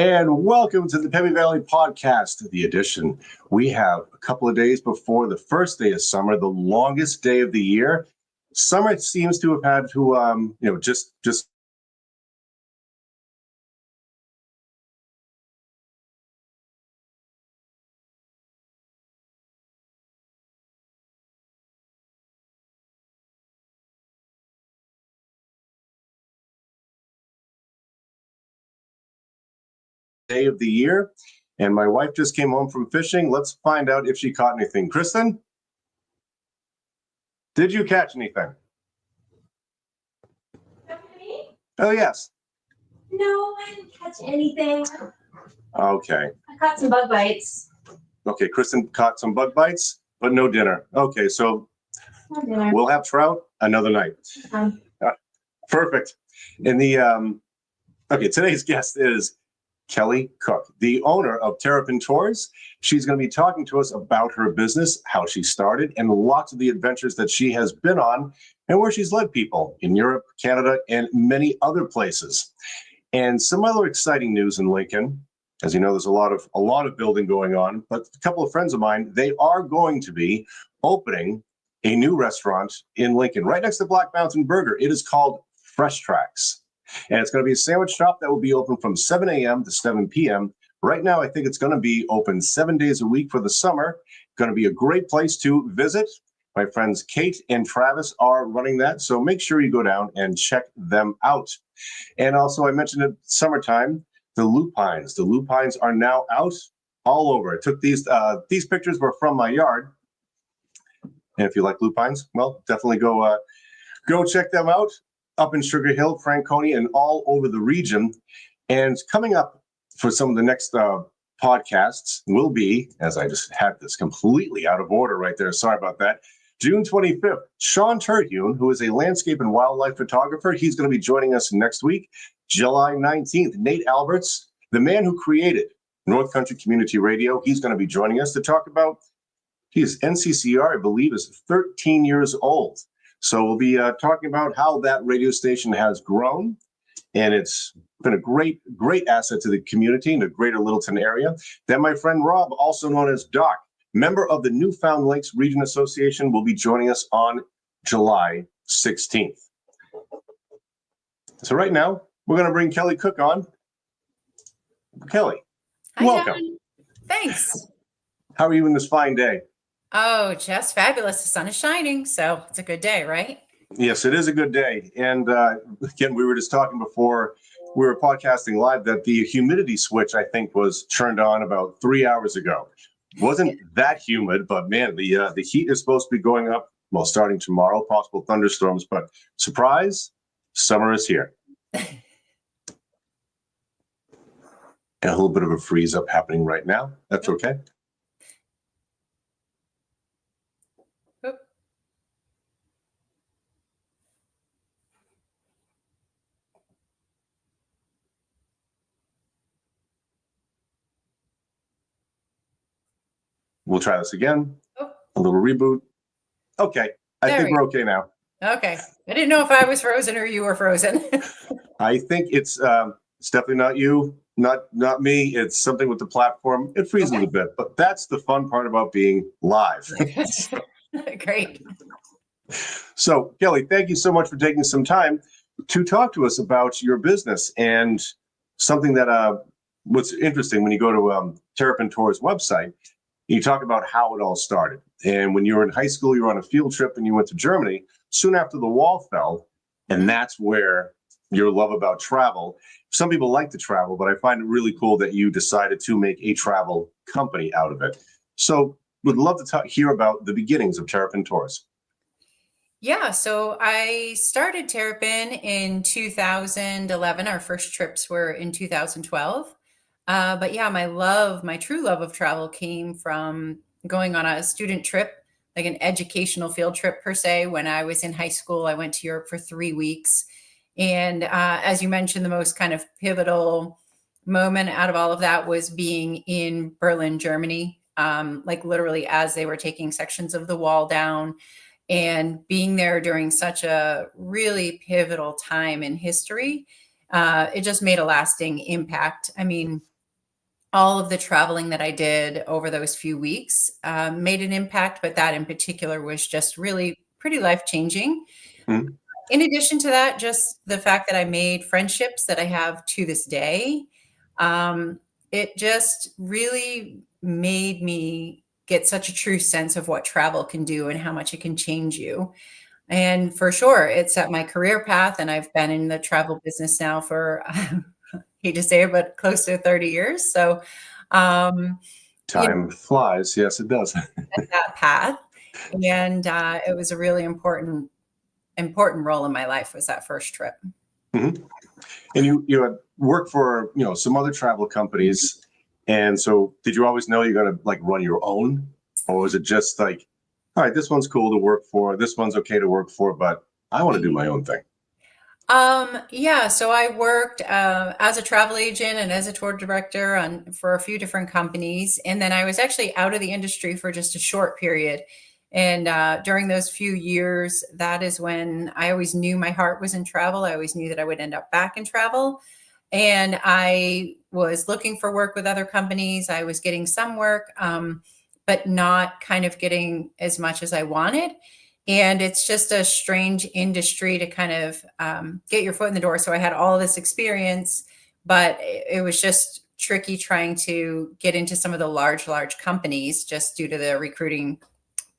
And welcome to the Pemmy Valley Podcast, the edition. We have a couple of days before the first day of summer, the longest day of the year. Summer seems to have had to, just day of the year. And my wife just came home from fishing. Let's find out if she caught anything. Kristen, did you catch anything? Me? Oh, yes. No, I didn't catch anything. Okay. I caught some bug bites. Okay, Kristen caught some bug bites, but no dinner. Okay, so No dinner. we'll have trout another night. Perfect. And today's guest is Kelly Cooke, the owner of Terrapin Tours. She's going to be talking to us about her business, how she started, and lots of the adventures that she has been on and where she's led people in Europe, Canada, and many other places. And some other exciting news in Lincoln. As you know, there's a lot of building going on, but a couple of friends of mine, they are going to be opening a new restaurant in Lincoln, right next to Black Mountain Burger. It is called Fresh Tracks. And it's going to be a sandwich shop that will be open from 7 a.m. to 7 p.m. Right now, I think it's going to be open 7 days a week for the summer. Going to be a great place to visit. My friends Kate and Travis are running that, so make sure you go down and check them out. And also, I mentioned it summertime, the lupines. The lupines are now out all over. I took these pictures were from my yard. And if you like lupines, well, definitely go check them out. Up in Sugar Hill, Franconia, and all over the region. And coming up for some of the next podcasts will be, as I just had this completely out of order right there, sorry about that, June 25th, Sean Terhune, who is a landscape and wildlife photographer, he's going to be joining us next week. July 19th, Nate Alberts, the man who created North Country Community Radio, he's going to be joining us to talk about, his NCCR, I believe, is 13 years old. So we'll be talking about how that radio station has grown, and it's been a great asset to the community in the greater Littleton area. Then my friend Rob, also known as Doc, member of the Newfound Lakes Region Association, will be joining us on July 16th. So right now, we're going to bring Kelly Cooke on. Kelly, Hi, welcome. John. Thanks. How are you in this fine day? Oh, just fabulous. The sun is shining, so it's a good day, right? Yes, it is a good day. And again, we were just talking before we were podcasting live that the humidity switch, I think, was turned on about 3 hours ago. Wasn't that humid, but man, the heat is supposed to be going up, well, starting tomorrow, possible thunderstorms, but surprise, summer is here. And a little bit of a freeze up happening right now. That's okay. We'll try this again. Oh. A little reboot. Okay. I think we're okay now. Okay. I didn't know if I was frozen or you were frozen. I think it's definitely not you, not me. It's something with the platform. It freezes a bit, but that's the fun part about being live. Great. So, Kelly, thank you so much for taking some time to talk to us about your business and something that what's interesting when you go to Terrapin Tours website. You talk about how it all started. And when you were in high school, you were on a field trip and you went to Germany soon after the wall fell. And that's where your love about travel. Some people like to travel, but I find it really cool that you decided to make a travel company out of it. So would love to hear about the beginnings of Terrapin Tours. Yeah, so I started Terrapin in 2011. Our first trips were in 2012. But yeah, my true love of travel came from going on a student trip, like an educational field trip per se. When I was in high school, I went to Europe for 3 weeks. And as you mentioned, the most kind of pivotal moment out of all of that was being in Berlin, Germany, like literally as they were taking sections of the wall down and being there during such a really pivotal time in history. It just made a lasting impact. I mean, all of the traveling that I did over those few weeks made an impact, but that in particular was just really pretty life changing. Mhm. In addition to that, just the fact that I made friendships that I have to this day, um, it just really made me get such a true sense of what travel can do and how much it can change you. And for sure, it set my career path, and I've been in the travel business now for, hate to say it, but close to 30 years. So, um, you know, Time flies. Yes, it does. that path. And it was a really important role in my life was that first trip. Mhm. And you had worked for some other travel companies, and so did you always know you're going to like run your own, or was it just like, all right, this one's cool to work for, this one's okay to work for, but I want to do my own thing? Yeah, so I worked as a travel agent and as a tour director for a few different companies. And then I was actually out of the industry for just a short period. And during those few years, that is when I always knew my heart was in travel. I always knew that I would end up back in travel. And I was looking for work with other companies. I was getting some work, but not kind of getting as much as I wanted. And it's just a strange industry to kind of get your foot in the door. So I had all this experience, but it was just tricky trying to get into some of the large companies just due to the recruiting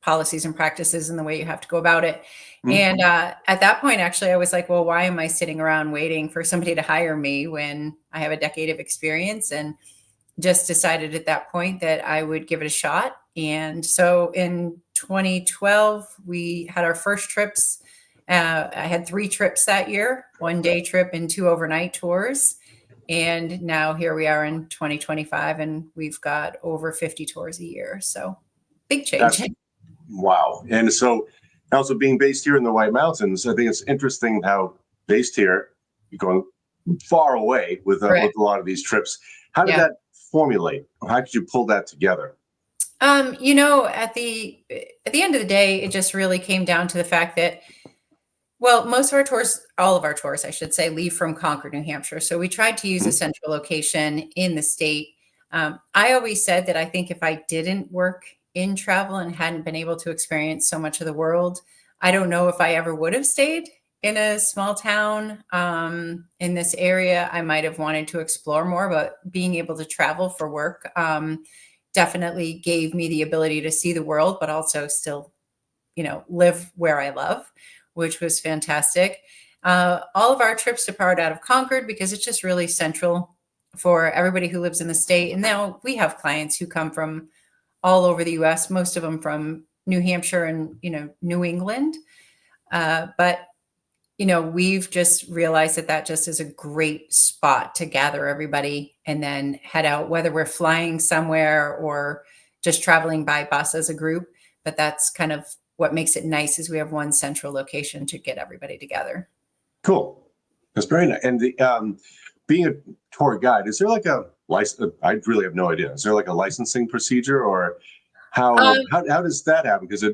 policies and practices and the way you have to go about it. Mhm. And at that point, actually, I was like, well, why am I sitting around waiting for somebody to hire me when I have a decade of experience? And just decided at that point that I would give it a shot. And so in 2012, we had our first trips. I had 3 trips that year, 1 day trip and 2 overnight tours. And now here we are in 2025, and we've got over 50 tours a year. So big change. That's wow. And so also being based here in the White Mountains, I think it's interesting how based here, you're going far away with Correct. a lot of these trips. How did Yeah. that formulate? How did you pull that together? At the end of the day, it just really came down to the fact that, well, most of our tours, all of our tours, I should say, leave from Concord, New Hampshire. So we tried to use a Mhm. central location in the state. I always said that I think if I didn't work in travel and hadn't been able to experience so much of the world, I don't know if I ever would have stayed in a small town in this area. I might have wanted to explore more, but being able to travel for work definitely gave me the ability to see the world, but also still live where I love, which was fantastic. All of our trips depart out of Concord because it's just really central for everybody who lives in the state. And now we have clients who come from all over the US, most of them from New Hampshire and, New England. But we've just realized that that just is a great spot to gather everybody and then head out, whether we're flying somewhere or just traveling by bus as a group. But that's kind of what makes it nice is we have one central location to get everybody together. Cool. That's very nice. And being a tour guide, is there like a license? I really have no idea. Is there like a licensing procedure, or Um, how does that happen? Because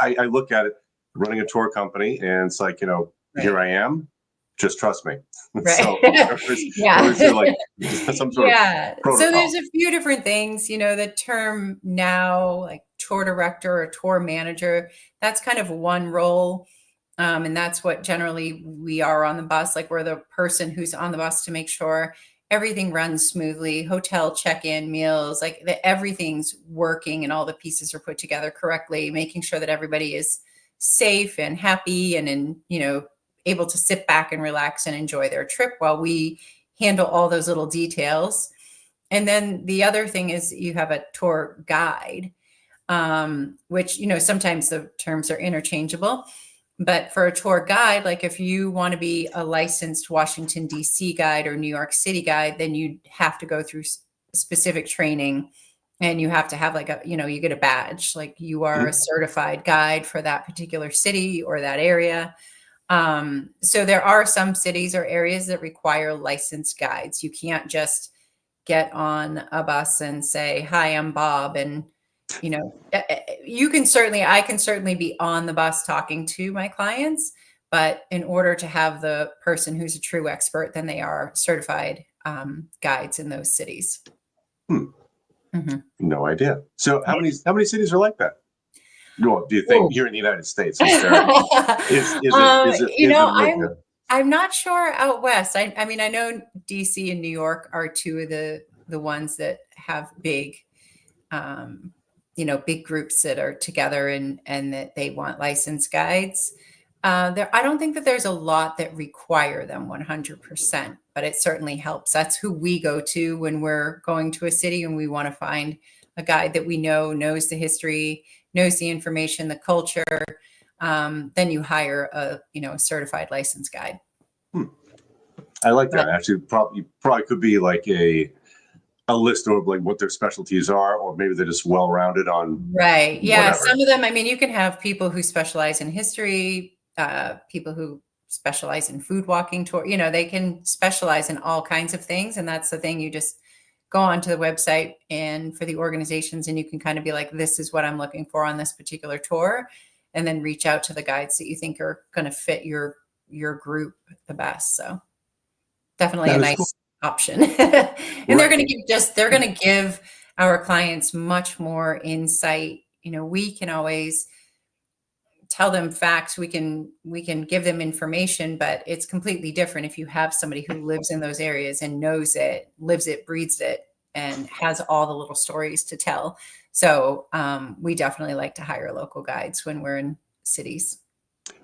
I look at it running a tour company, and it's like here right, I am. Just trust me. right. So, or Yeah. is there like some sort of Yeah. So there's protocol? a few different things, the term now, like tour director or tour manager, that's kind of one role. And that's what generally we are on the bus. Like we're the person who's on the bus to make sure everything runs smoothly, hotel check-in, meals, like that everything's working and all the pieces are put together correctly, making sure that everybody is safe and happy and able to sit back and relax and enjoy their trip while we handle all those little details. And then the other thing is you have a tour guide, which, sometimes the terms are interchangeable. But for a tour guide, like if you want to be a licensed Washington, D.C. guide or New York City guide, then you have to go through specific training and you have to have like you get a badge, like you are a Mhm. certified guide for that particular city or that area. So there are some cities or areas that require licensed guides. You can't just get on a bus and say, "Hi, I'm Bob," and I can certainly be on the bus talking to my clients, but in order to have the person who's a true expert, then they are certified guides in those cities. Mhm. No idea. So how many cities are like that? Well, do you think here in the United States? Is there You know, like I'm not sure out west. I mean, I know DC and New York are two of the ones that have big, um, big groups that are together and that they want licensed guides. I don't think that there's a lot that require them 100%, but it certainly helps. That's who we go to when we're going to a city and we want to find a guide that we know knows the history, knows the information, the culture. Then you hire a certified licensed guide. I like But that. Actually, probably could be like a list of like what their specialties are, or maybe they're just well rounded on right. Yeah. whatever. Some of them, I mean, you can have people who specialize in history, people who specialize in food walking tour, they can specialize in all kinds of things. And that's the thing. You just go onto the website and for the organizations, and you can kind of be like, this is what I'm looking for on this particular tour. And then reach out to the guides that you think are going to fit your group the best. So definitely a That is nice cool. option. And they're Right. going to give our clients much more insight. We can always tell them facts, we can give them information, but it's completely different if you have somebody who lives in those areas and knows it, lives it, breathes it, and has all the little stories to tell. So we definitely like to hire local guides when we're in cities.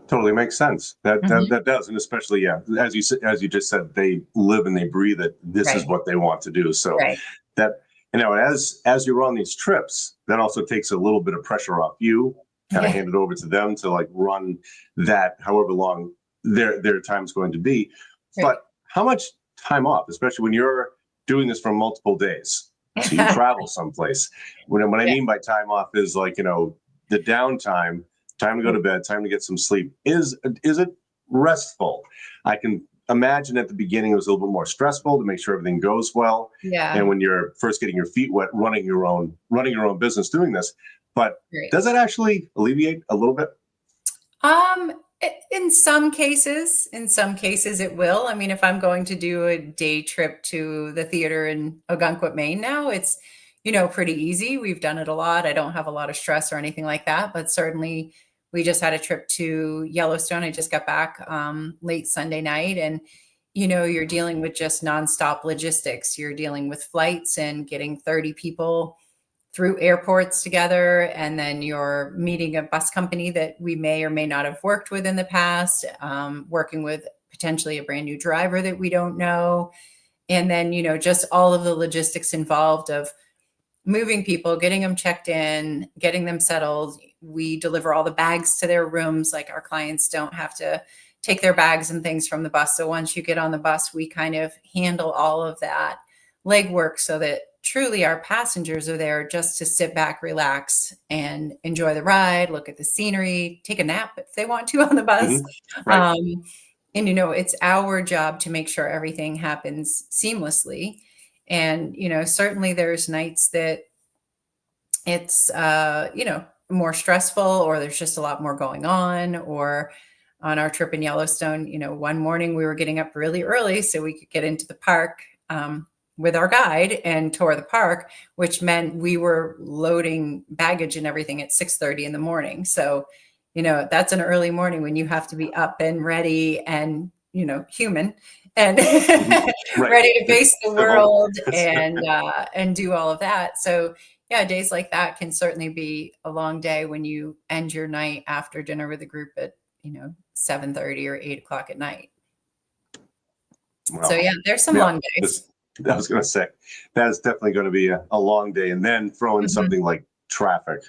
Totally makes sense. That Mhm. that does, and especially as you just said, they live and they breathe it. This is Right. what they want to do. So Right. that as you're on these trips, that also takes a little bit of pressure off you. Kind of Yeah. hand it over to them to like run that however long their time's going to be. Right. But how much time off, especially when you're doing this for multiple days? So you travel someplace. What I Yeah. mean by time off is like, the downtime, time to go to bed, time to get some sleep. Is it restful? I can imagine at the beginning it was a little bit more stressful to make sure everything goes well. Yeah. And when you're first getting your feet wet, running your own business, doing this. But Right. does it actually alleviate a little bit? In some cases, it will. I mean, if I'm going to do a day trip to the theater in Ogunquit, Maine now, it's, pretty easy. We've done it a lot. I don't have a lot of stress or anything like that, but certainly we just had a trip to Yellowstone. I just got back late Sunday night, and you're dealing with just nonstop logistics. You're dealing with flights and getting 30 people through airports together, and then you're meeting a bus company that we may or may not have worked with in the past, working with potentially a brand new driver that we don't know, and then just all of the logistics involved of moving people, getting them checked in, getting them settled. We deliver all the bags to their rooms. Like, our clients don't have to take their bags and things from the bus. So once you get on the bus, we kind of handle all of that legwork so that truly our passengers are there just to sit back, relax, and enjoy the ride, look at the scenery, take a nap if they want to on the bus. Right. And it's our job to make sure everything happens seamlessly. And certainly there's nights that it's more stressful, or there's just a lot more going on. Or on our trip in Yellowstone, one morning we were getting up really early so we could get into the park with our guide and tour the park, which meant we were loading baggage and everything at 6:30 in the morning. So that's an early morning when you have to be up and ready and human and Right. ready to face the So, world and do all of that. So yeah, days like that can certainly be a long day when you end your night after dinner with a group at 7:30 or 8 o'clock at night. well, So yeah, there's some yeah, long days. I was going to say that is definitely going to be a long day, and then throw in Mhm. something like traffic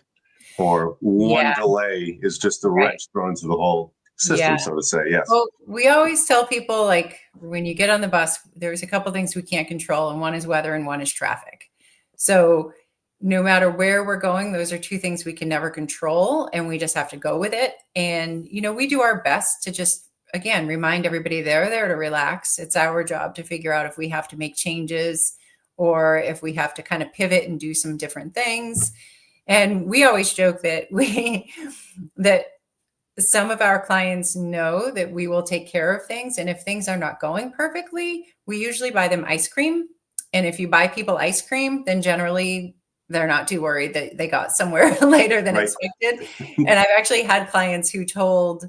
or one Yeah, delay is just a right. wrench thrown into the whole system, Yeah. so to say. Yes. Well, we always tell people, like, when you get on the bus, there's a couple things we can't control, and one is weather and one is traffic. So no matter where we're going, those are two things we can never control, and we just have to go with it. And we do our best to just, again, remind everybody they're there to relax. It's our job to figure out if we have to make changes or if we have to kind of pivot and do some different things. And we always joke that that some of our clients know that we will take care of things. And if things are not going perfectly, we usually buy them ice cream And if you buy people ice cream, then generally they're not too worried that they got somewhere later than Right. expected. And I've actually had clients who told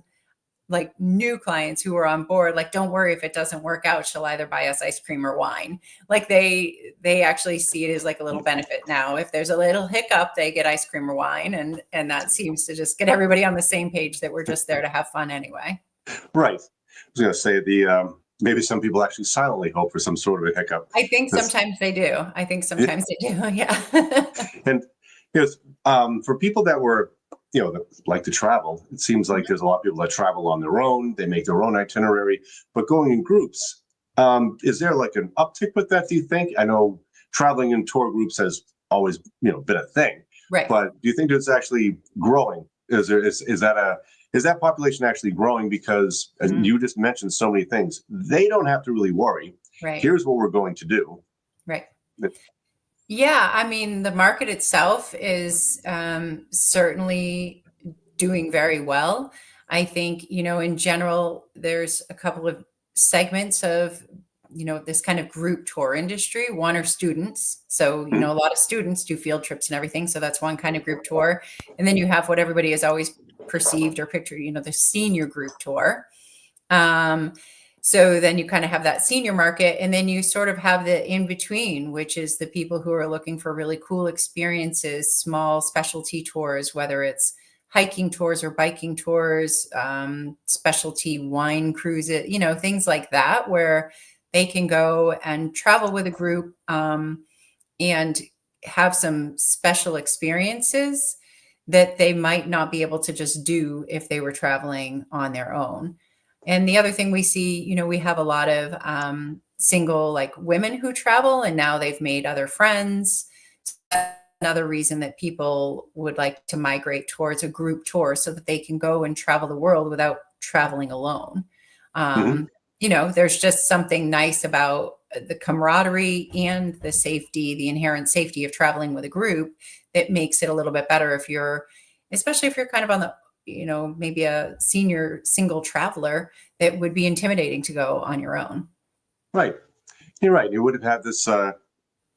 like new clients who were on board, like, don't worry if it doesn't work out, she'll either buy us ice cream or wine. Like they actually see it as like a little benefit now. If there's a little hiccup, they get ice cream or wine. And that seems to just get everybody on the same page that we're just there to have fun anyway. Right. I was going to say maybe some people actually silently hope for some sort of a hiccup. I think sometimes they do. I think sometimes they do. Yeah. And for people that were, that like to travel, it seems like there's a lot of people that travel on their own. They make their own itinerary, but going in groups, is there like an uptick with that? Do you think? I know traveling in tour groups has always, been a thing, Right. but do you think it's actually growing? Is that population actually growing? Because as you just mentioned so many things, they don't have to really worry. Right. Here's what we're going to do. Right. Yeah, I mean, the market itself is certainly doing very well. I think, in general, there's a couple of segments of, this kind of group tour industry. One are students. So, a lot of students do field trips and everything. So that's one kind of group tour. And then you have what everybody has always perceived or pictured, the senior group tour. So then you kind of have that senior market, and then you sort of have the in between, which is the people who are looking for really cool experiences, small specialty tours, whether it's hiking tours or biking tours, specialty wine cruises, things like that, where they can go and travel with a group and have some special experiences that they might not be able to just do if they were traveling on their own. And the other thing we see, we have a lot of single like women who travel, and now they've made other friends. Another reason that people would like to migrate towards a group tour so that they can go and travel the world without traveling alone. There's just something nice about the camaraderie and the safety, the inherent safety of traveling with a group that makes it a little bit better especially if you're kind of on the, maybe a senior single traveler, that would be intimidating to go on your own. Right. You're right. You would have had this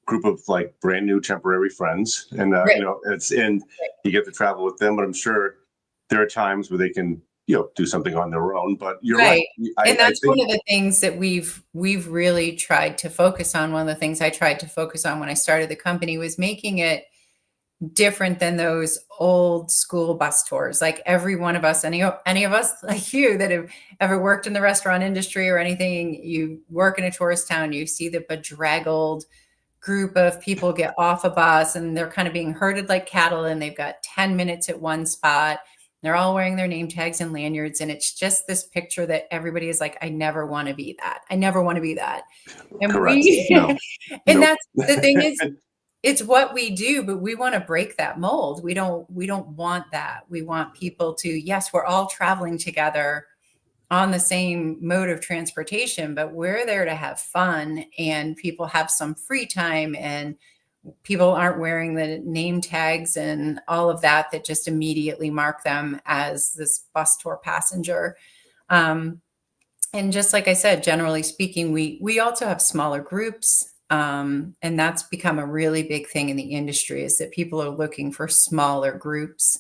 group of like brand new temporary friends, and Right. You get to travel with them, but I'm sure there are times where they can, do something on their own, but you're right. And that's one of the things that we've really tried to focus on. One of the things I tried to focus on when I started the company was making it different than those old school bus tours. Like every one of us, any of us like you that have ever worked in the restaurant industry or anything, you work in a tourist town, you see the bedraggled group of people get off a bus and they're kind of being herded like cattle, and they've got 10 minutes at one spot. They're all wearing their name tags and lanyards. And it's just this picture that everybody is like, I never want to be that. I never want to be that. And Correct. No. And Nope. that's the thing is, it's what we do, but we want to break that mold. We don't want that. We want people to, yes, we're all traveling together on the same mode of transportation, but we're there to have fun, and people have some free time, and people aren't wearing the name tags and all of that just immediately mark them as this bus tour passenger. And just like I said, generally speaking, we also have smaller groups. And that's become a really big thing in the industry, is that people are looking for smaller groups.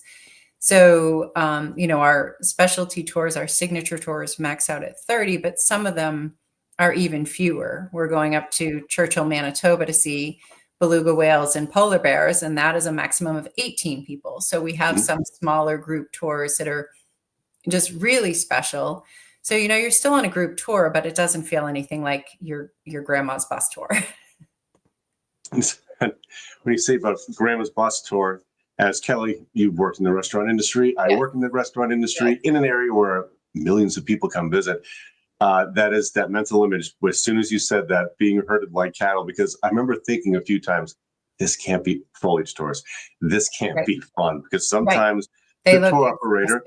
So, our specialty tours, our signature tours max out at 30, but some of them are even fewer. We're going up to Churchill, Manitoba to see beluga whales and polar bears, and that is a maximum of 18 people. So we have some smaller group tours that are just really special. So, you're still on a group tour, but it doesn't feel anything like your grandma's bus tour. When you say about grandma's bus tour, as Kelly, you've worked in the restaurant industry. I work in the restaurant industry in an area where millions of people come visit. That is that mental image. As soon as you said that, being herded like cattle, because I remember thinking a few times, this can't be foliage tours. This can't be fun, because sometimes the tour operator,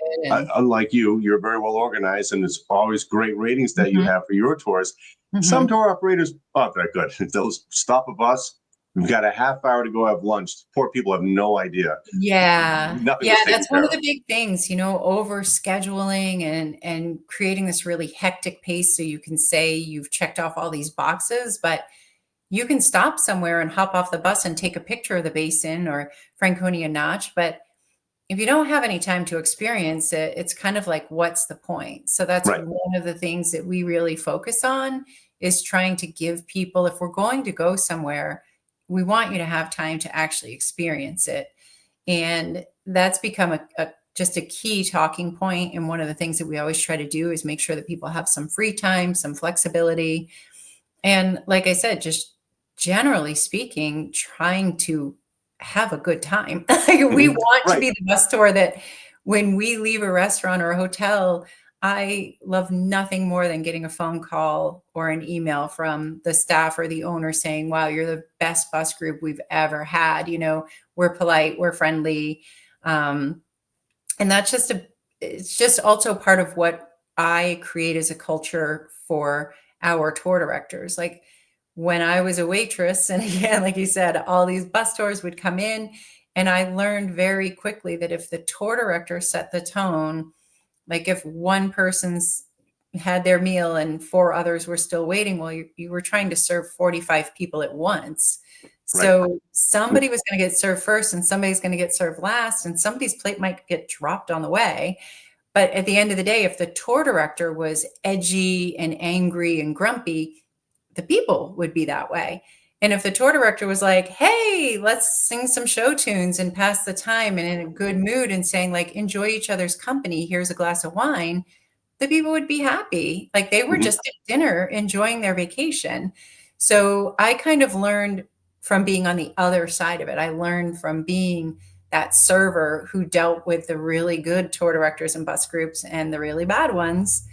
unlike you're very well organized, and there's always great ratings that you have for your tours. Some tour operators aren't that good. They'll stop a bus. We've got a half hour to go have lunch. Poor people have no idea. Yeah. Nothing Yeah, was taken that's one care of the big things, over scheduling and creating this really hectic pace so you can say you've checked off all these boxes, but you can stop somewhere and hop off the bus and take a picture of the basin or Franconia Notch. But if you don't have any time to experience it, it's kind of like, what's the point? So that's Right. one of the things that we really focus on, is trying to give people, if we're going to go somewhere, we want you to have time to actually experience it. And that's become just a key talking point. And one of the things that we always try to do is make sure that people have some free time, some flexibility. And like I said, just generally speaking, trying to have a good time. We want to Right. be the bus tour that when we leave a restaurant or a hotel, I love nothing more than getting a phone call or an email from the staff or the owner saying, wow, you're the best bus group we've ever had. We're polite, we're friendly. And that's it's just also part of what I create as a culture for our tour directors. Like when I was a waitress, and again, like you said, all these bus tours would come in, and I learned very quickly that if the tour director set the tone, like if one person's had their meal and 4 others were still waiting, well, you were trying to serve 45 people at once. So somebody was going to get served first and somebody's going to get served last, and somebody's plate might get dropped on the way. But at the end of the day, if the tour director was edgy and angry and grumpy, the people would be that way. And if the tour director was like, hey, let's sing some show tunes and pass the time and in a good mood and saying like, enjoy each other's company, here's a glass of wine, the people would be happy. Like they were just at dinner enjoying their vacation. So I kind of learned from being on the other side of it. I learned from being that server who dealt with the really good tour directors and bus groups and the really bad ones,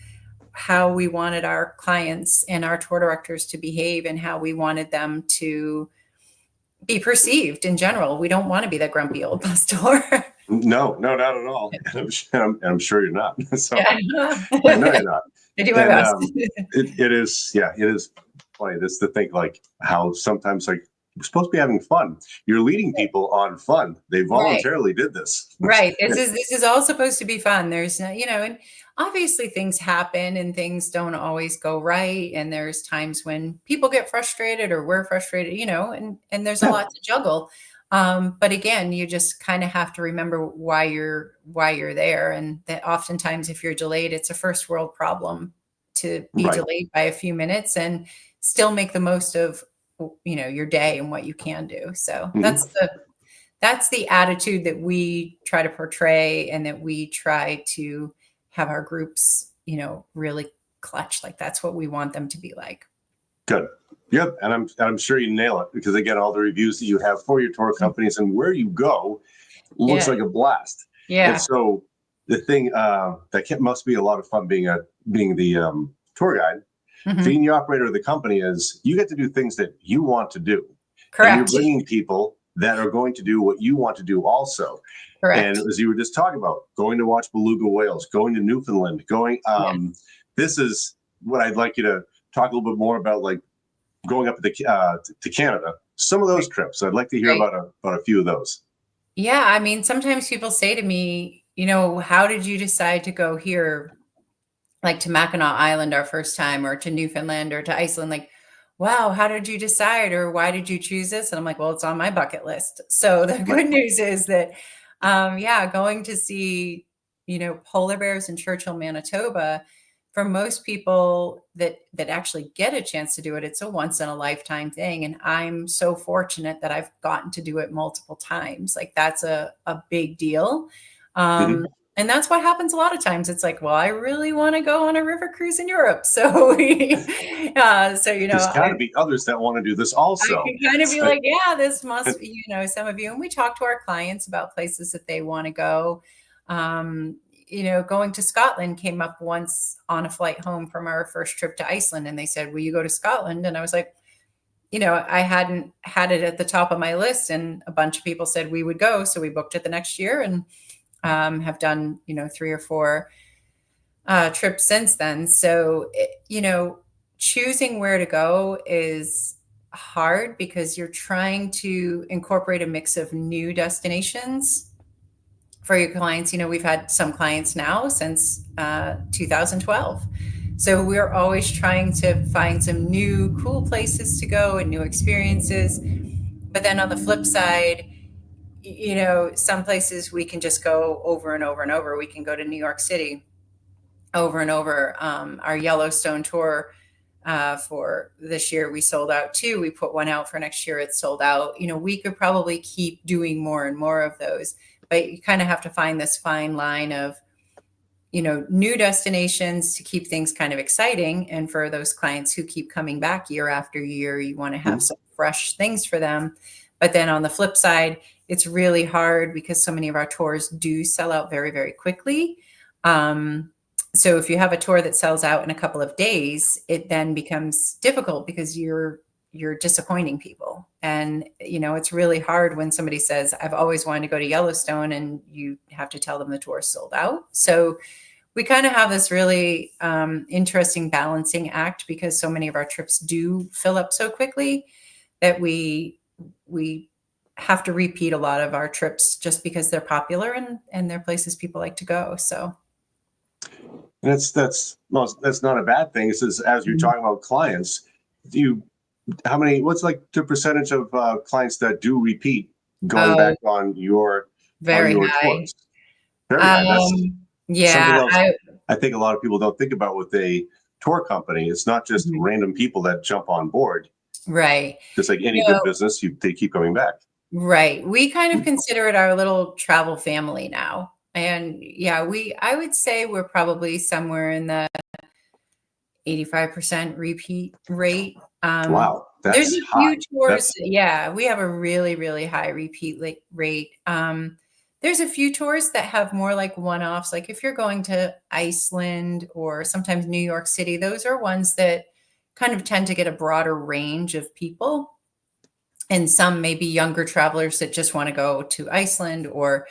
how we wanted our clients and our tour directors to behave and how we wanted them to be perceived in general. We don't want to be that grumpy old bus tour. No, not at all. I'm sure you're not. So Yeah. I know you're not. I do my best. It is funny. This to think like how sometimes like we're supposed to be having fun. You're leading people on fun. They voluntarily did this. Right. This is all supposed to be fun. There's no, and obviously things happen and things don't always go right. And there's times when people get frustrated or we're frustrated, and there's a lot to juggle. But again, you just kind of have to remember why you're there. And that oftentimes if you're delayed, it's a first world problem to be delayed by a few minutes and still make the most of, your day and what you can do. So that's the attitude that we try to portray and that we try to have our groups, really clutch. Like that's what we want them to be like. Good. Yep. And I'm sure you nail it because again, all the reviews that you have for your tour companies and where you go looks like a blast. Yeah. And so the thing that must be a lot of fun being the tour guide, being the operator of the company is you get to do things that you want to do. Correct. And you're bringing people that are going to do what you want to do also. Correct. And as you were just talking about, going to watch beluga whales, going to Newfoundland, this is what I'd like you to talk a little bit more about, like going up to Canada. Some of those trips, I'd like to hear about a few of those. Yeah, I mean, sometimes people say to me, how did you decide to go here, like to Mackinac Island our first time, or to Newfoundland or to Iceland? Like, wow, how did you decide, or why did you choose this? And I'm like, well, it's on my bucket list. So the good news is that, going to see, polar bears in Churchill, Manitoba, for most people that actually get a chance to do it, it's a once in a lifetime thing. And I'm so fortunate that I've gotten to do it multiple times. Like that's a big deal. And that's what happens a lot of times. It's like, well, I really want to go on a river cruise in Europe. So there's got to be others that want to do this also. I can kind of be like, yeah, this must, some of you. And we talk to our clients about places that they want to go. Going to Scotland came up once on a flight home from our first trip to Iceland. And they said, will you go to Scotland? And I was like, I hadn't had it at the top of my list. And a bunch of people said we would go. So we booked it the next year and have done, 3 or 4 trips since then. So, choosing where to go is hard because you're trying to incorporate a mix of new destinations for your clients. We've had some clients now since 2012. So we're always trying to find some new cool places to go and new experiences. But then on the flip side, some places we can just go over and over and over. We can go to New York City over and over. Our Yellowstone tour for this year, we sold out too. We put one out for next year. It's sold out. We could probably keep doing more and more of those, but you kind of have to find this fine line of, new destinations to keep things kind of exciting. And for those clients who keep coming back year after year, you want to have some fresh things for them. But then on the flip side, it's really hard because so many of our tours do sell out very, very quickly. So if you have a tour that sells out in a couple of days, it then becomes difficult because you're disappointing people. And, it's really hard when somebody says, I've always wanted to go to Yellowstone, and you have to tell them the tour is sold out. So we kind of have this really interesting balancing act because so many of our trips do fill up so quickly that we have to repeat a lot of our trips just because they're popular and they're places people like to go. So. And that's not a bad thing. It's just, as you're talking about clients, what's like the percentage of clients that do repeat going back on your very on your high. tours? Very high. That's something else I I think a lot of people don't think about with a tour company. It's not just random people that jump on board. right. Just like any good business, they keep coming back. Right. We kind of consider it our little travel family now. And I would say we're probably somewhere in the 85% repeat rate. Wow, There's that's a high. few tours. We have a really, really high repeat rate. There's a few tours that have more like one-offs. Like if you're going to Iceland or sometimes New York City, those are ones that kind of tend to get a broader range of people. And some maybe younger travelers that just want to go to Iceland, or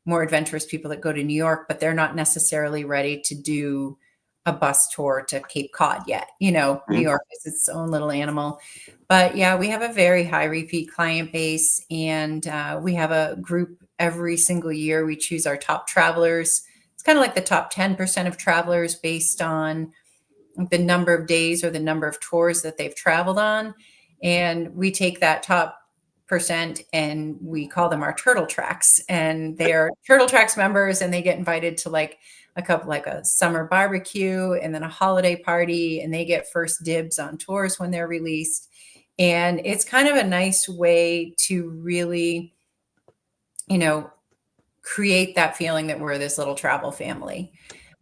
more adventurous people that go to New York, but they're not necessarily ready to do a bus tour to Cape Cod yet. New York is its own little animal. But we have a very high repeat client base, and we have a group every single year. We choose our top travelers. It's kind of like the top 10% of travelers based on the number of days or the number of tours that they've traveled on. And we take that top percent and we call them our Turtle Tracks. And they are Turtle Tracks members, and they get invited to like a summer barbecue and then a holiday party, and they get first dibs on tours when they're released. And it's kind of a nice way to really, create that feeling that we're this little travel family.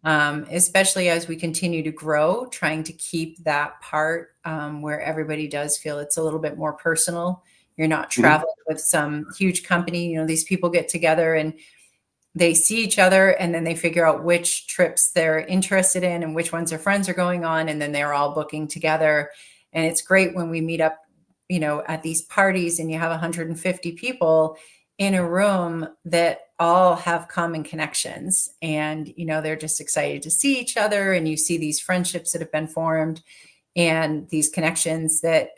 Especially as we continue to grow, trying to keep that part where everybody does feel it's a little bit more personal. You're not traveling with some huge company. These people get together and they see each other, and then they figure out which trips they're interested in and which ones their friends are going on. And then they're all booking together. And it's great when we meet up, at these parties, and you have 150 people in a room that all have common connections, and they're just excited to see each other, and you see these friendships that have been formed and these connections that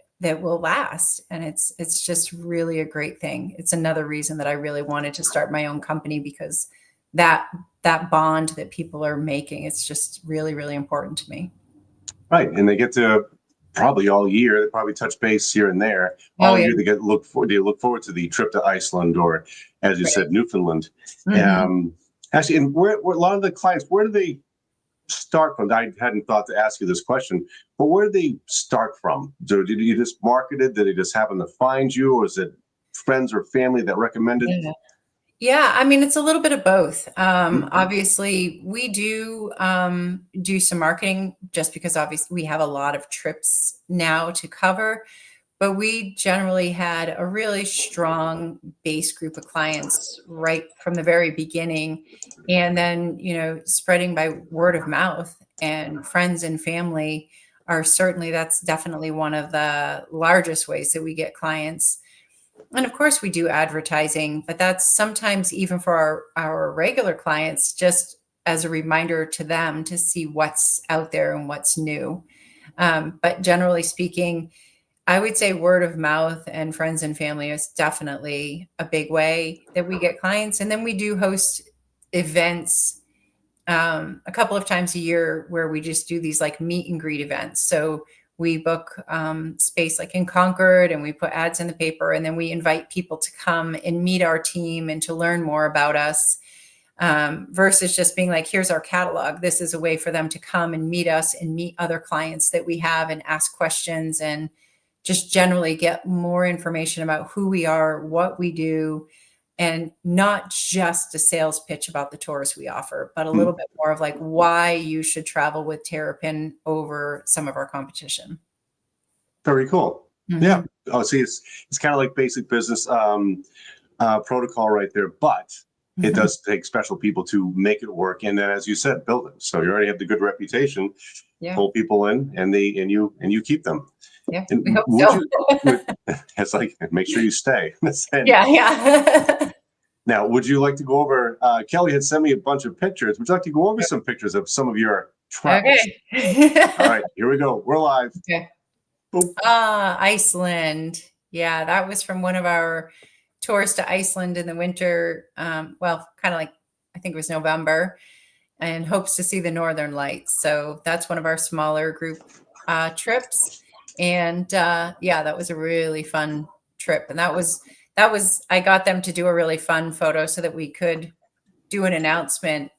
will last. And it's just really a great thing. It's another reason that I really wanted to start my own company, because that bond that people are making, it's just really, really important to me. Right. And they get to probably all year, they probably touch base here and there. All year they look forward to the trip to Iceland, or as you said, Newfoundland. Actually, and where a lot of the clients, where do they start from? I hadn't thought to ask you this question, but where do they start from? Did you just market it? Did they just happen to find you, or is it friends or family that recommended? Yeah, I mean, it's a little bit of both. Obviously, we do some marketing, just because obviously we have a lot of trips now to cover, but we generally had a really strong base group of clients right from the very beginning. And then, spreading by word of mouth, and friends and family that's definitely one of the largest ways that we get clients. And of course we do advertising, but that's sometimes even for our regular clients, just as a reminder to them to see what's out there and what's new. But generally speaking, I would say word of mouth and friends and family is definitely a big way that we get clients. And then we do host events a couple of times a year where we just do these like meet and greet events. So we book space like in Concord, and we put ads in the paper, and then we invite people to come and meet our team and to learn more about us, versus just being like, here's our catalog. This is a way for them to come and meet us and meet other clients that we have and ask questions and just generally get more information about who we are, what we do, and not just a sales pitch about the tours we offer, but a little bit more of like why you should travel with Terrapin over some of our competition. Very cool. Mhm. Yeah. Oh, see, it's kind of like basic business protocol right there, but it does take special people to make it work. And then, as you said, build it. So you already have the good reputation. Yeah. Pull people in, and you keep them. Yeah, And we hope would so. it's like, make sure you stay. And Yeah, yeah. now, would you like to go over? Kelly had sent me a bunch of pictures. Would you like to go over some pictures of some of your travels? Okay. All right, here we go. We're live. Okay. Boop. Iceland. Yeah, that was from one of our tours to Iceland in the winter. Well, kind of like, I think it was November, and hopes to see the Northern Lights. So that's one of our smaller group trips. And yeah, that was a really fun trip. And that was, I got them to do a really fun photo so that we could do an announcement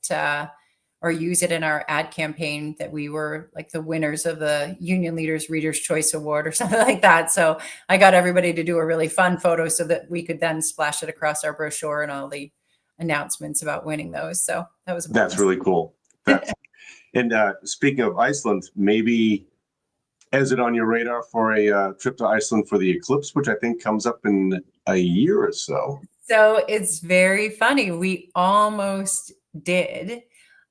or use it in our ad campaign that we were like the winners of the Union Leaders Readers' Choice Award or something like that. So I got everybody to do a really fun photo so that we could then splash it across our brochure and all the announcements about winning those. So that was That's really cool. And speaking of Iceland, maybe is it on your radar for a trip to Iceland for the eclipse, which I think comes up in a year or so? So it's very funny. We almost did,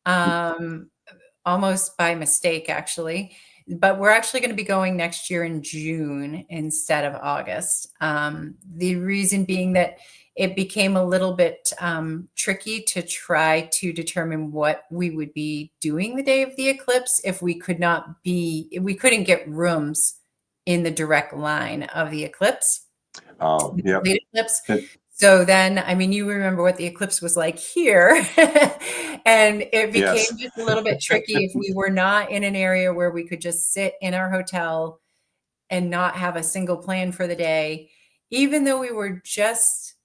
almost by mistake, actually. But we're actually going to be going next year in June instead of August. The reason being that it became a little bit tricky to try to determine what we would be doing the day of the eclipse if we couldn't get rooms in the direct line of the eclipse. Oh, yeah. The eclipse. So then, I mean, you remember what the eclipse was like here. And it became Yes. just a little bit tricky if we were not in an area where we could just sit in our hotel and not have a single plan for the day. Even though we were just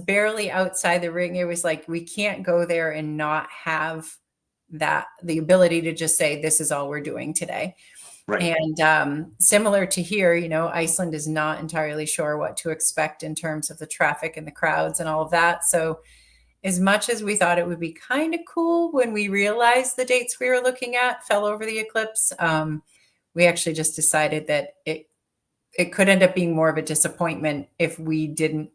barely outside the ring, it was like, we can't go there and not have the ability to just say, this is all we're doing today. Right. And similar to here, Iceland is not entirely sure what to expect in terms of the traffic and the crowds and all of that. So as much as we thought it would be kind of cool when we realized the dates we were looking at fell over the eclipse, we actually just decided that it could end up being more of a disappointment if we didn't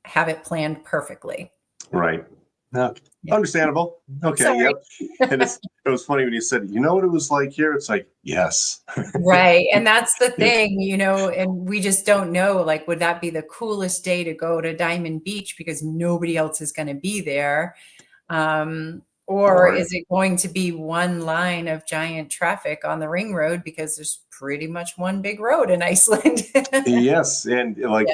have it planned perfectly. Right. Yeah. Understandable. Okay. Sorry. Yep. And it was funny when you said, you know what it was like here? It's like, yes. Right. And that's the thing, and we just don't know, like, would that be the coolest day to go to Diamond Beach because nobody else is going to be there? Or is it going to be one line of giant traffic on the ring road because there's pretty much one big road in Iceland? Yes. And like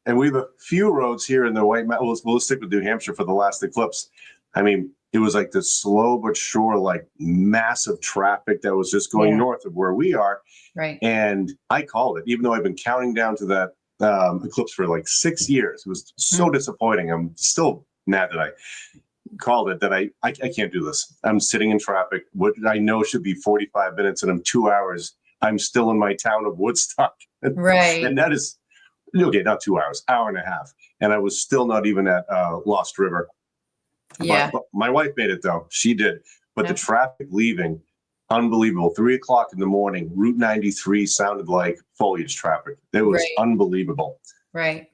and we have a few roads here in the White Mountains. We'll stick with New Hampshire for the last eclipse. I mean, it was like the slow but sure, like massive traffic that was just going north of where we are. Right. And I called it, even though I've been counting down to that eclipse for like 6 years. It was so disappointing. I'm still mad that I called it, that I can't do this. I'm sitting in traffic. What I know should be 45 minutes, and I'm 2 hours. I'm still in my town of Woodstock. Right. And that is, okay, not 2 hours, hour and a half. And I was still not even at Lost River. Yeah. But my wife made it, though. She did. But the traffic leaving, unbelievable. 3 o'clock in the morning, Route 93 sounded like foliage traffic. It was unbelievable. Right.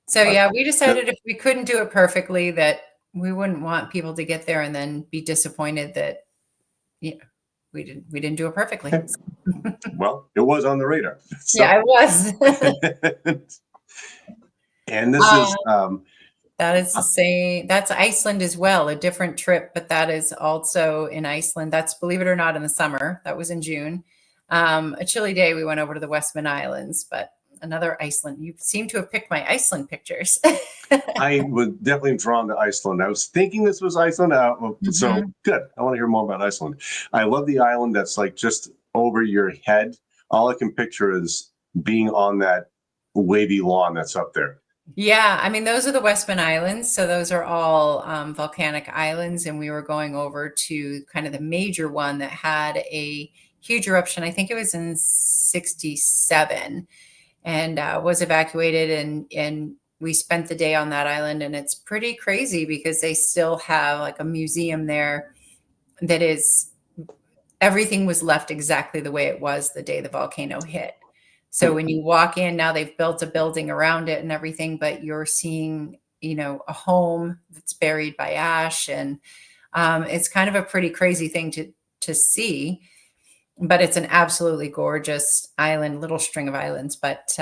So, we decided if we couldn't do it perfectly, that we wouldn't want people to get there and then be disappointed that, we didn't do it perfectly. Well, it was on the radar. So. Yeah, it was. And this is that is the same. That's Iceland as well, a different trip, but that is also in Iceland. That's, believe it or not, in the summer. That was in June. A chilly day, we went over to the Westman Islands, but another Iceland. You seem to have picked my Iceland pictures. I was definitely drawn to Iceland. I was thinking this was Iceland. So Mhm. good. I want to hear more about Iceland. I love the island that's like just over your head. All I can picture is being on that wavy lawn that's up there. Yeah, I mean, those are the Westman Islands. So those are all volcanic islands. And we were going over to kind of the major one that had a huge eruption. I think it was in 67 and was evacuated. And we spent the day on that island. And it's pretty crazy because they still have like a museum there that is everything was left exactly the way it was the day the volcano hit. So when you walk in, now they've built a building around it and everything, but you're seeing, a home that's buried by ash. And it's kind of a pretty crazy thing to see, but it's an absolutely gorgeous island, little string of islands, but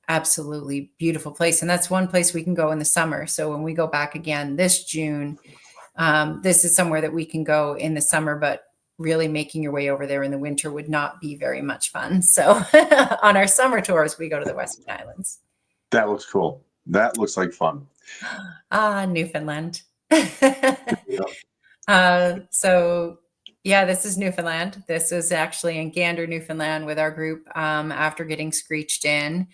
absolutely beautiful place. And that's one place we can go in the summer. So when we go back again this June, this is somewhere that we can go in the summer, but really making your way over there in the winter would not be very much fun. So on our summer tours, we go to the Western Islands. That looks cool. That looks like fun. Newfoundland. Yeah. So yeah, this is Newfoundland. This is actually in Gander, Newfoundland with our group after getting screeched in,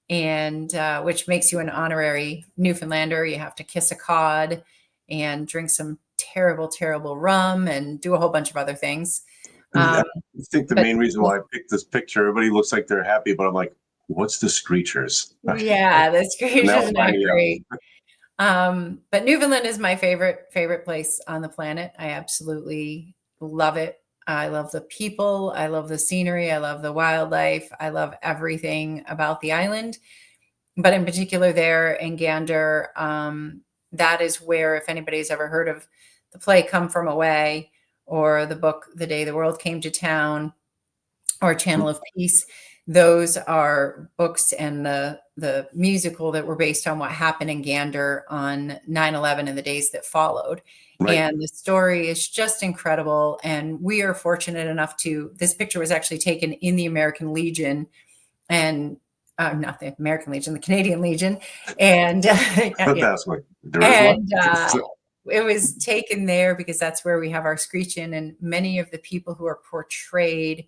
and which makes you an honorary Newfoundlander. You have to kiss a cod and drink some terrible, terrible rum and do a whole bunch of other things. I think the but- main reason why I picked this picture, everybody looks like they're happy, but I'm like, what's the screechers? Yeah, the screechers Now is not finding out. great. But Newfoundland is my favorite place on the planet. I absolutely love it. I love the people. I love the scenery. I love the wildlife. I love everything about the island. But in particular, there in Gander, that is where, if anybody's ever heard of the play Come From Away or the book The Day the World Came to Town or Channel of Peace, those are books and the musical that were based on what happened in Gander on 9/11 and the days that followed. Right. And the story is just incredible. And we are fortunate enough this picture was actually taken in the American Legion and not the American Legion, the Canadian Legion. And, Fantastic. There is one. and it was taken there because that's where we have our screech-in. And many of the people who are portrayed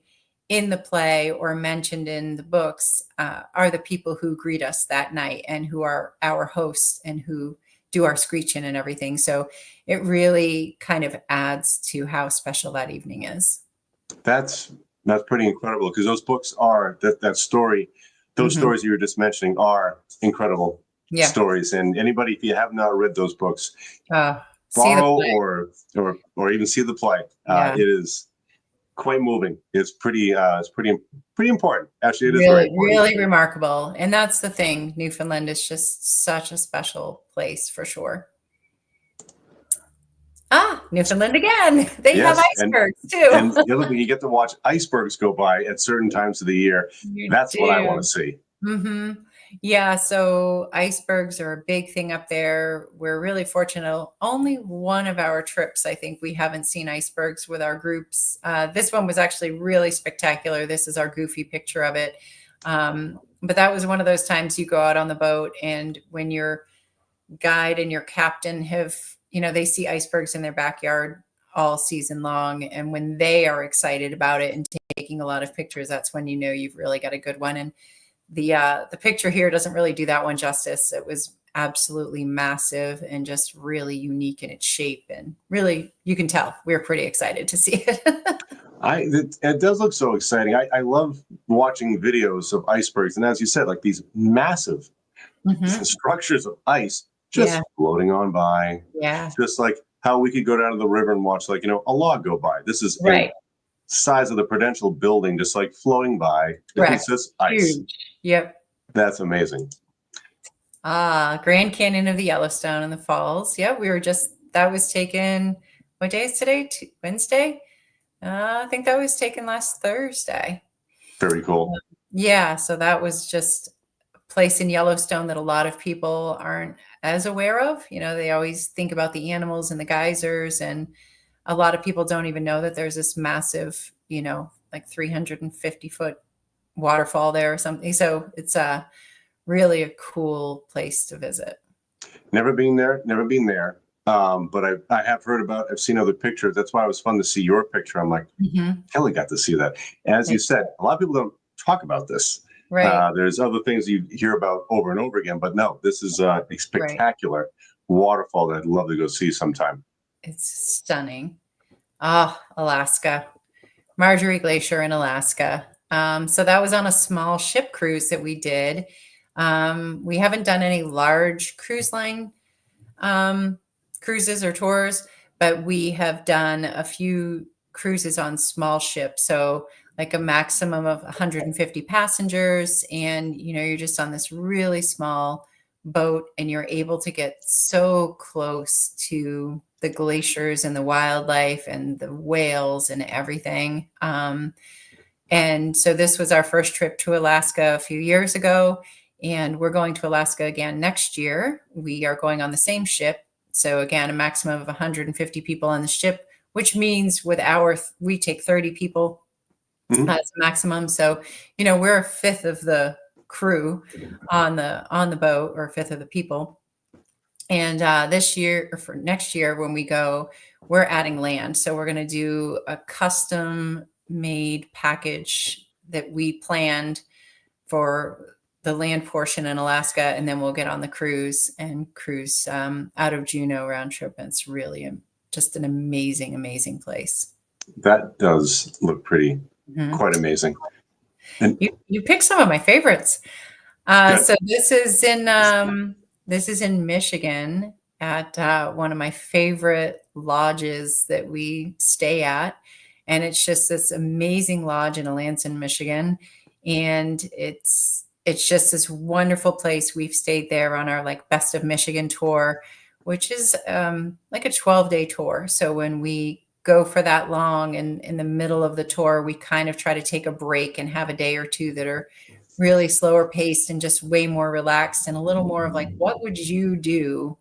in the play or mentioned in the books are the people who greet us that night and who are our hosts and who do our screech-in and everything. So it really kind of adds to how special that evening is. That's pretty incredible because those books are that story. Those stories you were just mentioning are incredible stories. And anybody, if you have not read those books, borrow or even see the play. It is quite moving. It's pretty important. Actually, it is very important. Really remarkable. And that's the thing. Newfoundland is just such a special place for sure. Newfoundland again. They have icebergs too. And the other thing, you get to watch icebergs go by at certain times of the year. That's what I want to see. Mm-hmm. Yeah, so icebergs are a big thing up there. We're really fortunate. Only one of our trips, I think, we haven't seen icebergs with our groups. This one was actually really spectacular. This is our goofy picture of it. But that was one of those times you go out on the boat and when your guide and your captain have, they see icebergs in their backyard all season long. And when they are excited about it and taking a lot of pictures, that's when you've really got a good one. And the picture here doesn't really do that one justice. It was absolutely massive and just really unique in its shape. And really, you can tell we're pretty excited to see it. It does look so exciting. I love watching videos of icebergs. And as you said, like these massive structures of ice just floating on by. Yeah. Just like how we could go down to the river and watch a log go by. This is right. Size of the Prudential building just like floating by. It's just ice. Huge. Yep. That's amazing. Grand Canyon of the Yellowstone and the falls. Yeah, that was taken, what day is today? Wednesday? I think that was taken last Thursday. Very cool. Yeah, so that was just a place in Yellowstone that a lot of people aren't as aware of. They always think about the animals and the geysers, and a lot of people don't even know that there's this massive, like 350-foot waterfall there or something. So it's really a cool place to visit. Never been there, never been there. But I have heard about, I've seen other pictures. That's why it was fun to see your picture. I'm like, Kelly got to see that. As you said, a lot of people don't talk about this. Right. There's other things you hear about over and over again, but no, this is a spectacular waterfall that I'd love to go see sometime. It's stunning. Ah, Alaska, Marjorie Glacier in Alaska. So that was on a small ship cruise that we did. We haven't done any large cruise line cruises or tours, but we have done a few cruises on small ships. So like a maximum of 150 passengers, and you're just on this really small boat, and you're able to get so close to the glaciers and the wildlife and the whales and everything. And so this was our first trip to Alaska a few years ago, and we're going to Alaska again next year. We are going on the same ship. So again, a maximum of 150 people on the ship, which means we take 30 people as a maximum. So, we're a fifth of the crew on the boat, or a fifth of the people. And this year, or for next year when we go, we're adding land. So we're going to do a custom made package that we planned for the land portion in Alaska, and then we'll get on the cruise and cruise out of Juneau round trip. And it's really just an amazing, amazing place. That does look quite amazing. And you picked some of my favorites. So this is in Michigan at one of my favorite lodges that we stay at. And it's just this amazing lodge in Alanson, Michigan. And it's just this wonderful place. We've stayed there on our like Best of Michigan tour, which is like a 12-day tour. So when we go for that long, and in the middle of the tour, we kind of try to take a break and have a day or two that are really slower paced and just way more relaxed, and a little more of like, what would you do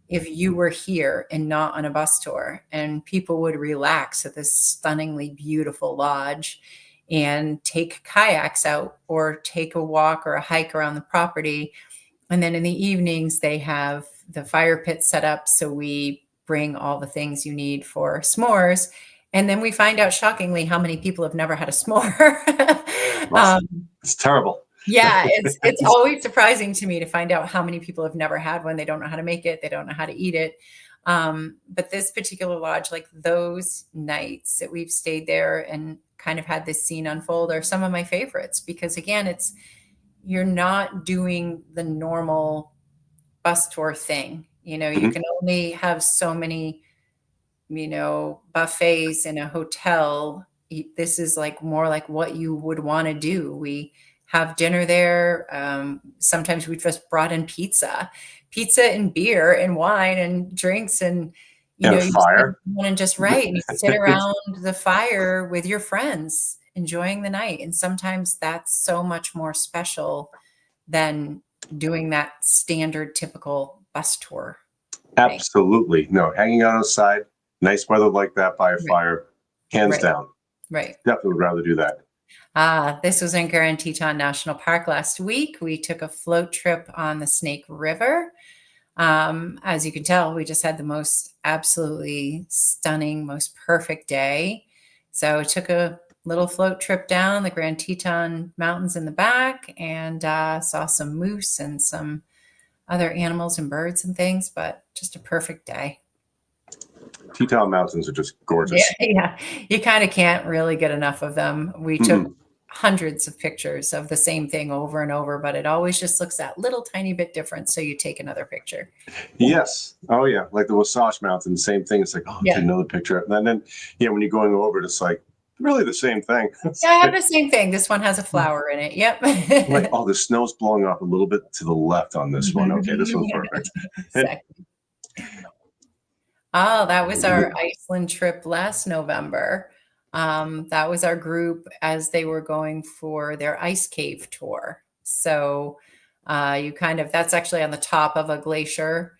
if you were here and not on a bus tour? And people would relax at this stunningly beautiful lodge and take kayaks out, or take a walk or a hike around the property. And then in the evenings, they have the fire pit set up. So we bring all the things you need for s'mores. And then we find out shockingly how many people have never had a s'more. It's terrible. Yeah, it's always surprising to me to find out how many people have never had one. They don't know how to make it. They don't know how to eat it. But this particular lodge, like those nights that we've stayed there and kind of had this scene unfold, are some of my favorites, because again, you're not doing the normal bus tour thing. You can only have so many, buffets in a hotel. This is like more like what you would want to do. We have dinner there. Sometimes we just brought in pizza and beer and wine and drinks, and you fire. And just right. And you sit around the fire with your friends, enjoying the night. And sometimes that's so much more special than doing that standard, typical bus tour. Absolutely. No, hanging out outside, nice weather like that by a fire, hands down. Right. Definitely would rather do that. This was in Grand Teton National Park last week. We took a float trip on the Snake River. As you can tell, we just had the most absolutely stunning, most perfect day. So took a little float trip down the Grand Teton Mountains in the back, and saw some moose and some other animals and birds and things, but just a perfect day. Teton Mountains are just gorgeous. Yeah. You kind of can't really get enough of them. We took hundreds of pictures of the same thing over and over, but it always just looks that little tiny bit different. So you take another picture. Yes. Oh yeah. Like the Wasatch Mountains, same thing. It's like, take another picture. And then, when you're going over it, it's like really the same thing. Yeah, I have the same thing. This one has a flower in it. Yep. Like, the snow's blowing off a little bit to the left on this one. Okay, this one's perfect. Exactly. Oh, that was our Iceland trip last November. That was our group as they were going for their ice cave tour. So that's actually on the top of a glacier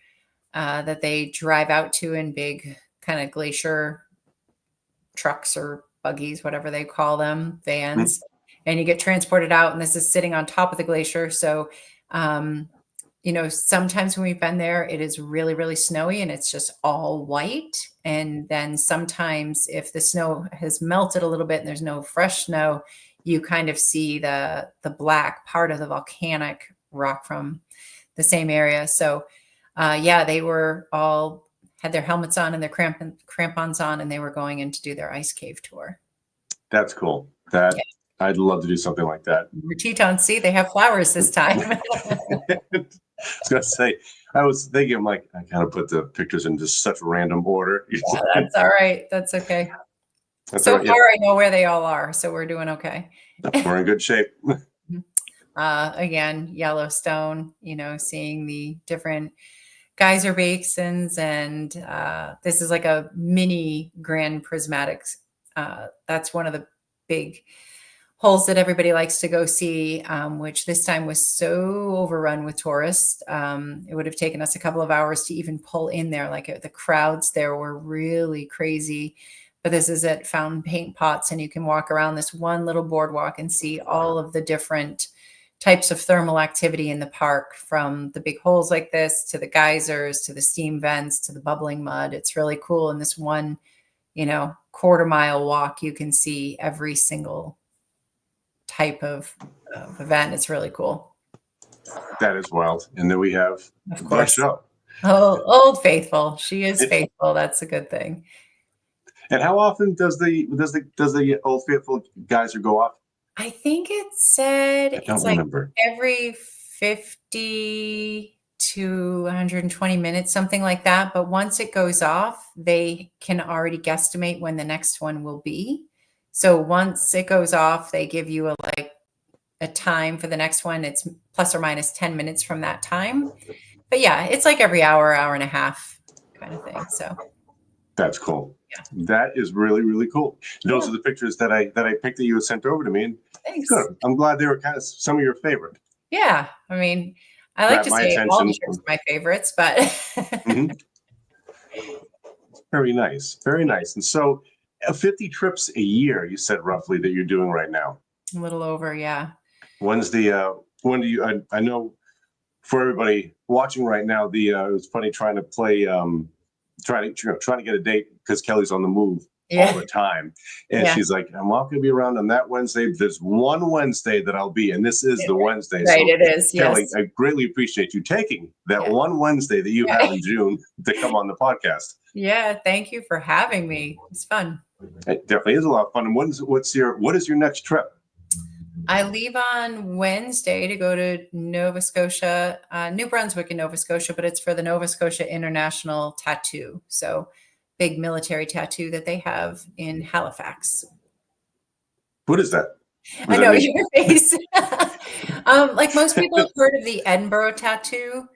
that they drive out to in big kind of glacier trucks or buggies, whatever they call them, vans. and you get transported out, and this is sitting on top of the glacier. So, you know, sometimes when we've been there, it is really, really snowy and it's just all white. And then sometimes if the snow has melted a little bit and there's no fresh snow, you kind of see the black part of the volcanic rock from the same area. So yeah, they were all had their helmets on and their crampons on, and they were going in to do their ice cave tour. That's cool. I'd love to do something like that. We're Tetons. See, they have flowers this time. I was gonna say, I was thinking, I'm like, I kind of put the pictures in just such random order. Yeah, that's all right. That's okay. That's So all right. far, I know where they all are, so we're doing okay. We're in good shape. Again, Yellowstone, you know, seeing the different geyser basins, and this is like a mini Grand Prismatic. That's one of the big holes that everybody likes to go see, which this time was so overrun with tourists. It would have taken us a couple of hours to even pull in there. Like the crowds there were really crazy. But this is at Fountain Paint Pots, and you can walk around this one little boardwalk and see all of the different types of thermal activity in the park, from the big holes like this to the geysers to the steam vents to the bubbling mud. It's really cool. In this one, you know, quarter-mile walk, you can see every single type of event. It's really cool. That is wild. And then we have Of the course. show. Oh, Old Faithful. She is faithful. That's a good thing. And how often does the Old Faithful geyser go off? I think it said I don't it's like remember. every 50 to 120 minutes, something like that. But once it goes off, they can already guesstimate when the next one will be. So once it goes off, they give you a time for the next one. It's plus or minus 10 minutes from that time. But yeah, it's like every hour, hour and a half kind of thing. So That's cool. Yeah. That is really, really cool. Those are the pictures that I picked that you had sent over to me. And thanks. good. I'm glad they were kind of some of your favorite. Yeah. I mean, I like to say all the trips are my favorites, but Mhm. Very nice. Very nice. And so 50 trips a year, you said roughly that you're doing right now. a little over. Yeah. When do you, I know for everybody watching right now, it was funny trying to play, trying to get a date because Kelly's on the move all the time. And she's like, I'm not going to be around on that Wednesday. There's one Wednesday that I'll be, and this is the Wednesday. Right, so, it is. Kelly, Yes. I greatly appreciate you taking that one Wednesday that you have in June to come on the podcast. Yeah. Thank you for having me. It's fun. It definitely is a lot of fun. And what is your next trip? I leave on Wednesday to go to Nova Scotia, New Brunswick in Nova Scotia, but it's for the Nova Scotia International Tattoo. So big military tattoo that they have in Halifax. What is that? I know your face. Like most people have heard of the Edinburgh tattoo.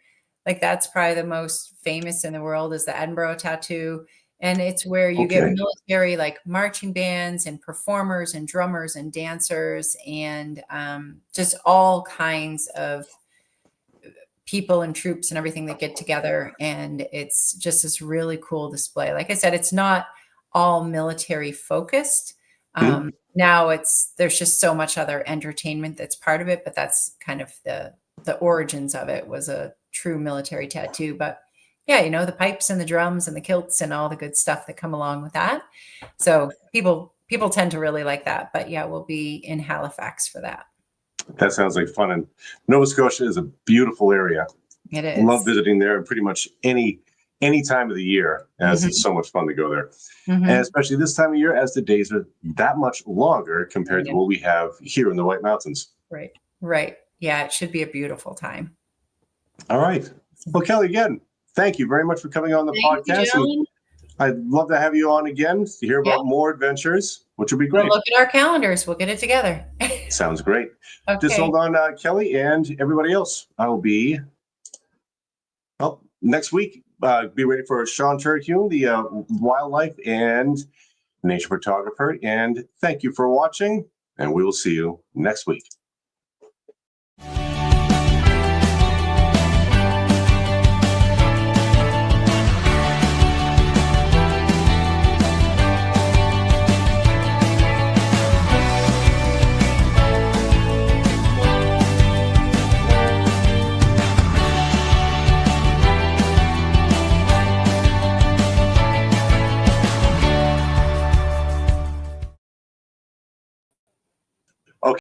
Like that's probably the most famous in the world is the Edinburgh tattoo. And it's where you get military like marching bands and performers and drummers and dancers and just all kinds of people and troops and everything that get together. And it's just this really cool display. Like I said, it's not all military focused. Now there's just so much other entertainment that's part of it, but that's kind of the origins of it was a true military tattoo. But yeah, you know, the pipes and the drums and the kilts and all the good stuff that come along with that. So people tend to really like that. But yeah, we'll be in Halifax for that. That sounds like fun. And Nova Scotia is a beautiful area. It is. I love visiting there pretty much any time of the year, as it's so much fun to go there. And especially this time of year, as the days are that much longer compared to what we have here in the White Mountains. Right. Right. Yeah, it should be a beautiful time. All right. Well, Kelly, again, thank you very much for coming on the podcast. You, I'd love to have you on again to hear about more adventures, which would be great. We'll look at our calendars. We'll get it together. Sounds great. Okay. Just hold on, Kelly, and everybody else. I'll be, next week, be ready for Sean Terrapin, the wildlife and nature photographer. And thank you for watching, and we will see you next week.